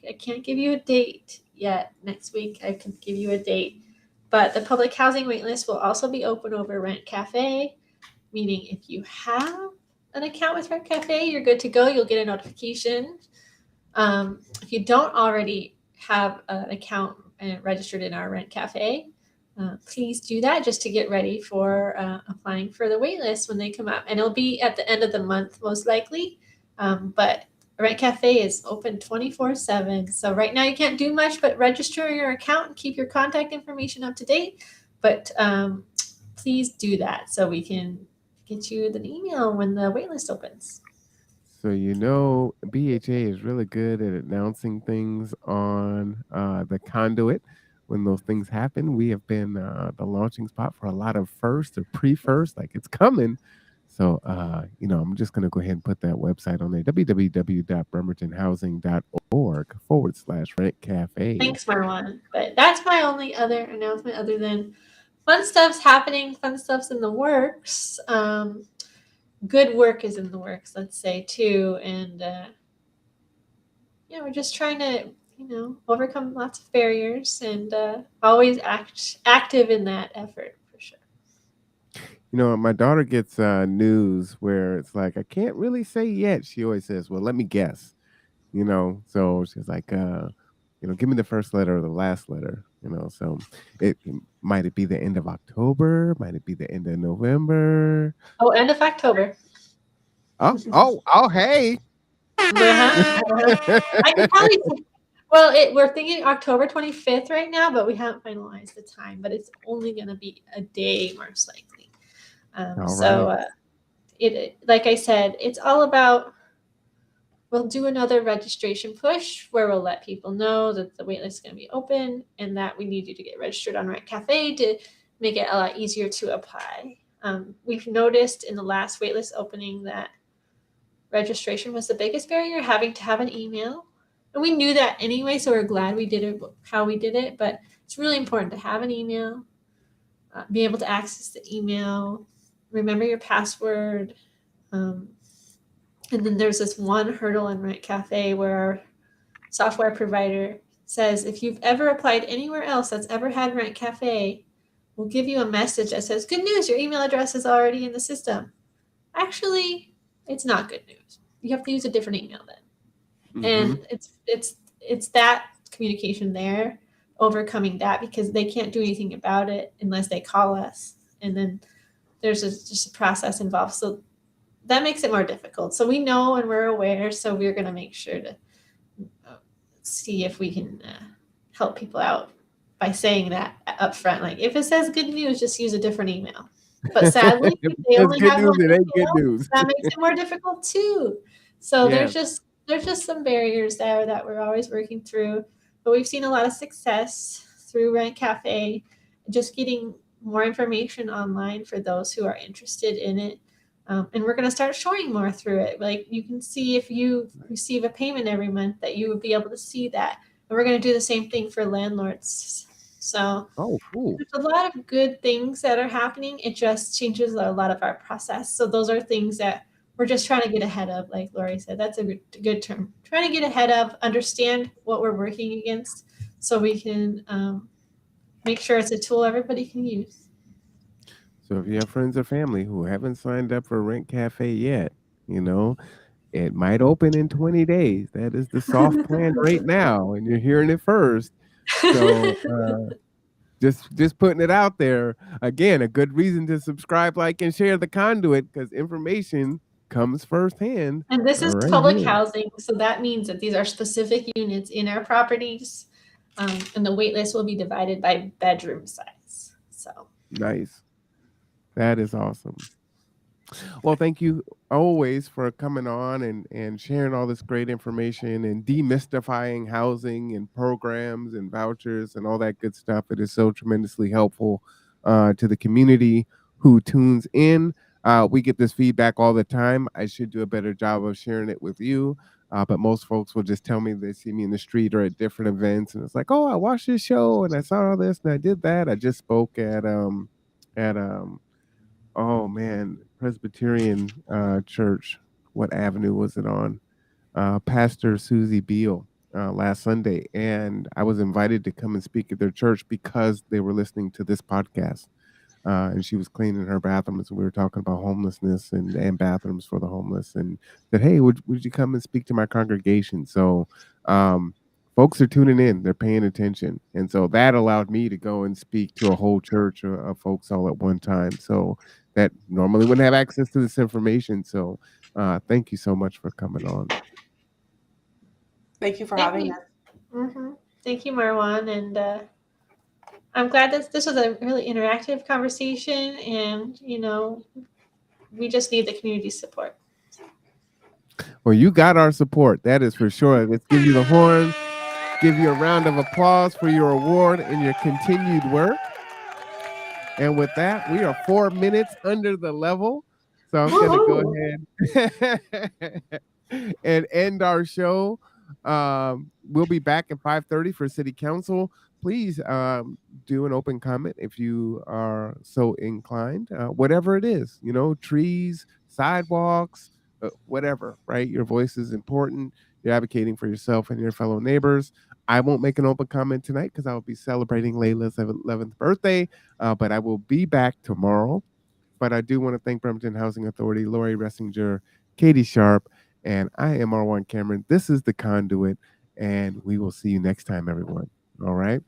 S2: I can't give you a date yet. Next week, I can give you a date. But the public housing waitlist will also be open over Rent Cafe, meaning if you have an account with Rent Cafe, you're good to go. You'll get a notification. If you don't already have an account registered in our Rent Cafe, please do that just to get ready for applying for the waitlist when they come out. And it'll be at the end of the month, most likely. But Rent Cafe is open 24/7. So right now you can't do much but register your account and keep your contact information up to date. But please do that so we can get you an email when the waitlist opens.
S1: So BHA is really good at announcing things on the conduit when those things happen. We have been the launching spot for a lot of first or pre-first, like it's coming. So I'm just gonna go ahead and put that website on there: www.bremertonhousing.org/rent cafe.
S2: Thanks, Marwan. But that's my only other announcement other than fun stuff's happening, fun stuff's in the works. Good work is in the works, let's say, too. And we're just trying to, overcome lots of barriers and always active in that effort for sure.
S1: My daughter gets news where it's like, I can't really say yet. She always says, well, let me guess. So she's like, give me the first letter or the last letter. So might it be the end of October? Might it be the end of November?
S2: Oh, end of October.
S1: Hey.
S2: I can probably. Well, we're thinking October 25th right now, but we haven't finalized the time. But it's only going to be a day, most likely. Like I said, it's all about. We'll do another registration push where we'll let people know that the waitlist is going to be open and that we need you to get registered on Rent Cafe to make it a lot easier to apply. We've noticed in the last waitlist opening that registration was the biggest barrier, having to have an email. And we knew that anyway, so we're glad we did it how we did it. But it's really important to have an email, be able to access the email, remember your password. And then there's this one hurdle in Rent Cafe where our software provider says, if you've ever applied anywhere else that's ever had Rent Cafe, we'll give you a message that says, good news, your email address is already in the system. Actually, it's not good news. You have to use a different email then. Mm-hmm. And it's that communication there, overcoming that, because they can't do anything about it unless they call us. And then there's just a process involved. So that makes it more difficult. So we know and we're aware. So we're going to make sure to see if we can help people out by saying that up front. Like if it says good news, just use a different email. But sadly, if they only have one email, that makes it more difficult too. So there's just some barriers there that we're always working through. But we've seen a lot of success through Rent Cafe, just getting more information online for those who are interested in it. And we're going to start showing more through it. Like you can see if you receive a payment every month that you would be able to see that. And we're going to do the same thing for landlords. So
S1: cool.
S2: There's a lot of good things that are happening. It just changes a lot of our process. So those are things that we're just trying to get ahead of. Like Lori said, that's a good term. Trying to get ahead of, understand what we're working against so we can make sure it's a tool everybody can use.
S1: So if you have friends or family who haven't signed up for Rent Cafe yet, it might open in 20 days. That is the soft plan right now, and you're hearing it first. So just putting it out there. Again, a good reason to subscribe, like, and share the conduit, because information comes firsthand.
S2: And this is public housing, so that means that these are specific units in our properties, and the wait list will be divided by bedroom size. So
S1: nice. That is awesome. Well, thank you always for coming on and sharing all this great information and demystifying housing and programs and vouchers and all that good stuff. It is so tremendously helpful to the community who tunes in. We get this feedback all the time. I should do a better job of sharing it with you. But most folks will just tell me they see me in the street or at different events. And it's like, oh, I watched this show and I saw all this and I did that. I just spoke at Presbyterian church. What avenue was it on? Pastor Susie Beal last Sunday, and I was invited to come and speak at their church because they were listening to this podcast. And she was cleaning her bathrooms, and we were talking about homelessness and bathrooms for the homeless, and said, "Hey, would you come and speak to my congregation?" So, um, folks are tuning in; they're paying attention, and so that allowed me to go and speak to a whole church of folks all at one time. So that normally wouldn't have access to this information. So, thank you so much for coming on.
S3: Thank you for
S2: Thank
S3: having
S2: you.
S3: us.
S2: Mm-hmm. Thank you, Marwan. And I'm glad that this was a really interactive conversation. And, we just need the community support.
S1: Well, you got our support. That is for sure. Let's give you the horn. Give you a round of applause for your award and your continued work. And with that, we are 4 minutes under the level. So I'm going to go ahead and end our show. We'll be back at 5:30 for City Council. Please do an open comment if you are so inclined. Whatever it is, trees, sidewalks, whatever, right? Your voice is important. You're advocating for yourself and your fellow neighbors. I won't make an open comment tonight because I will be celebrating Layla's 11th birthday, but I will be back tomorrow. But I do want to thank Bremerton Housing Authority, Lori Ressinger, Katie Sharp, and I am R1 Cameron. This is The Conduit, and we will see you next time, everyone. All right?